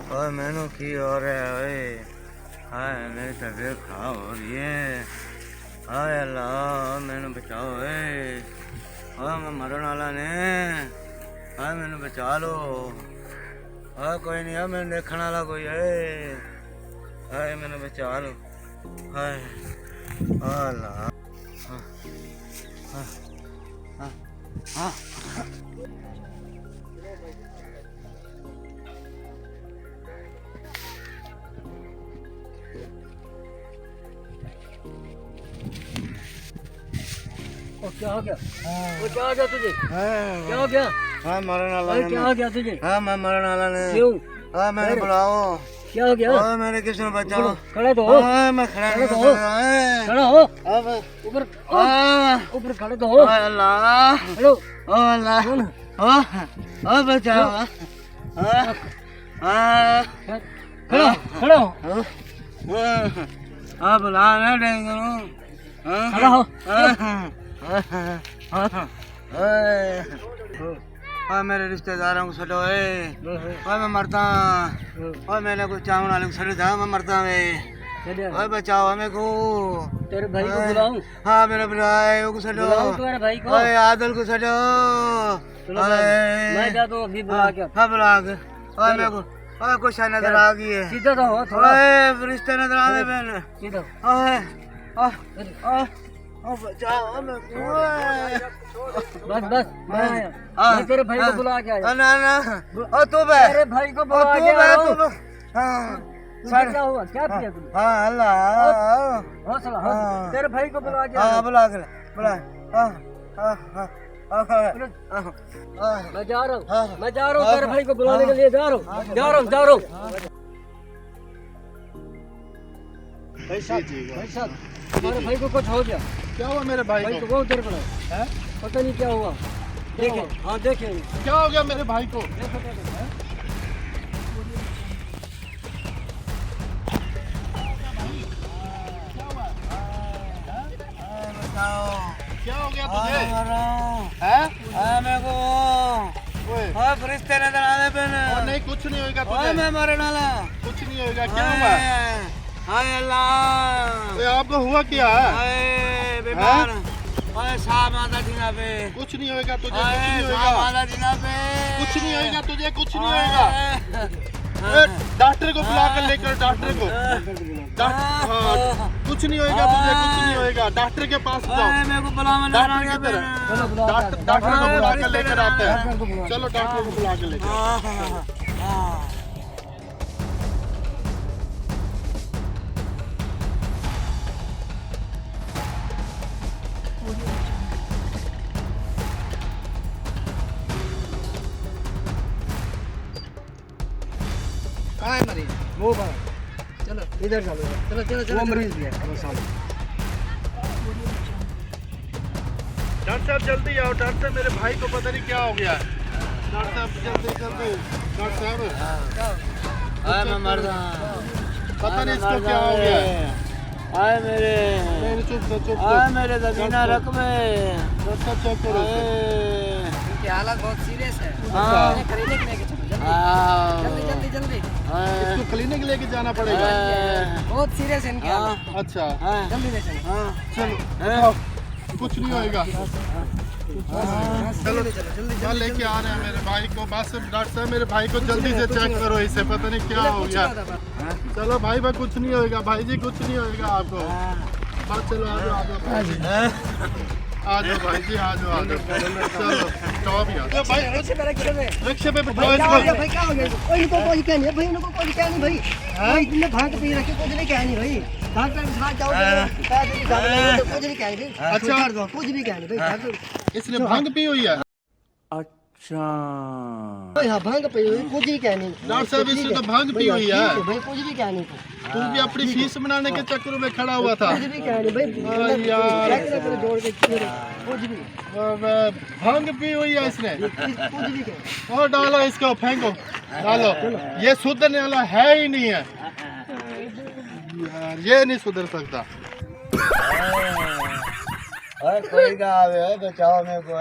ओए मैनू की हो रहा है ओए। हाय मेरी तबीयत खराब हो रही है। हाय अल्लाह मैनू बचाओ ओए। हाय मैं मरने वाला ने। हाय मैनू बचा लो। हाय कोई नहीं है मैंने देखने वाला कोई है। हाय मैनू बचा लो। हाय अल्लाह। हाँ हाँ हाँ हाँ। क्या हो गया? वो क्या हो गया तुझे? क्या हो गया? हाँ मरने वाला अरे क्या हो गया तुझे? हाँ मैं मरने वाला ने। क्यों? हाँ मैंने बुलाओ। क्या हो गया? हाँ मेरे किसी ने बचाओ। खड़ा तो हो। हाँ मैं खड़ा खड़ा तो नहीं हो। होता। खड़ा हो। हाँ ऊपर हाँ ऊपर खड़ा तो हो। अल्लाह। हेलो। अल्लाह। कौन? हाँ बचाओ। हाँ हाँ खड़ा खड़ा हो। हाँ बुला ना देंगे। खड़ा हो। हाँ मेरे रिश्तेदारों को छो मैं मरता। और मैंने कुछ चावल वाले को छो था मैं मरता मैं। बचाओ हमें को। तेरे भाई को बुलाऊं? हाँ मेरे भाई को छो। तुम्हारे भाई को? आदल को छो। मैं जाता हूँ अभी बुला के। हाँ बुला के। और मेरे को और कुछ नजर आ गई है। सीधा तो हो थोड़ा। रिश्ते नजर आ गए मैंने। सीधा। बचाओ हमें को। बस बस मैं तेरे भाई को बुला के आया। ना ना ओ तू बे। तेरे भाई को बुला के आया हूँ। तुझे क्या हुआ? क्या किया तूने? हाँ अल्लाह। हौसला हौसला। तेरे भाई को बुला के हाँ आया। बुला के बुला। मैं जा रहा हूँ। मैं जा रहा हूँ तेरे भाई को बुलाने के लिए जा रहा हूँ। जा रहा हूँ। भाई साहब हमारे भाई को कुछ हो गया। क्या हुआ मेरे भाई भाई को? को बहुत देर पड़ा है। पता नहीं क्या हुआ। देखे हाँ देखे। क्या हो गया मेरे भाई को? क्या हो गया तुझे? मेरे को ओए, फरिश्ते नजर आ रहे और नहीं कुछ नहीं होगा तुझे। मैं मरने वाला। कुछ नहीं होगा। क्या हुआ? हाय अल्लाह। ओए, आपको हुआ क्या? हाय बीमार। हाय साहब आधा दिना पे। कुछ नहीं होगा तुझे। कुछ हाय नहीं साहब होगा। आधा दिना पे। कुछ नहीं होगा तुझे। कुछ नहीं होगा। डॉक्टर को बुला कर लेकर डॉक्टर को। हाँ, कुछ नहीं होगा तुझे। कुछ नहीं होगा। डॉक्टर के पास जाओ। मेरे को बुलावा डॉक्टर की तरह डॉक्टर को बुला कर लेकर आते हैं। चलो डॉक्टर को बुला कर लेकर। कहाँ है मरीज? वो बाहर। चलो इधर चलो। चलो चलो चलो। वो मरीज भी है वो सामने। डॉक्टर साहब जल्दी आओ। डॉक्टर साहब मेरे भाई को पता नहीं क्या हो गया। डॉक्टर साहब जल्दी जल्दी। डॉक्टर साहब हाय मैं मर रहा। पता नहीं इसको क्या हो गया। हाय मेरे। नहीं चुप हाय मेरे दबीना रकबे। डॉक्टर चेक करो। इनकी हालत बहुत सीरियस है। हाँ। क्लिनिक लेके चलो जल्दी जल्दी जल्दी। इसको क्लिनिक लेके जाना पड़ेगा। बहुत सीरियस है इनकी हालत। अच्छा जल्दी ले चलो। चलो कुछ नहीं होएगा। चलो जल्दी मैं लेके आ रहे हैं मेरे भाई को। बस डॉक्टर साहब मेरे भाई को जल्दी से चेक करो। इसे पता नहीं क्या हो गया। चलो भाई कुछ नहीं होएगा। भाई जी कुछ नहीं होएगा आपको। बस चलो आ जाओ आ जाओ भाई जी आ जाओ चलो टॉप यार भाई रिक्शे पे बैठाओ इसको। भाई क्या हो गया? इनको कोई क्या नहीं भाई। इनको कोई क्या नहीं भाई। भाई तुमने भांग पी रखी कुछ नहीं क्या नहीं भाई। डॉक्टर के साथ जाओ पैसे भी जाओ तो कुछ नहीं क्या नहीं भाई। अच्छा कुछ भी क्या नहीं भाई। इसने भांग पी हुई है। अच्छा हाँ भांग पी हुई कुछ भी क्या नहीं। डॉक्टर साहब इसने तो भांग पी हुई है। भाई कुछ भी क्या नहीं। तू भी अपनी फीस बनाने के चक्कर में खड़ा हुआ था। कुछ भी क्या नहीं भाई। यार जोड़ के कुछ भी भांग पी हुई है इसने। कुछ भी क्या। और डालो इसको फेंको डालो। ये सुधरने वाला है ही नहीं है यार। ये नहीं सुधर सकता। कोई का आवे बचाओ मेरे को।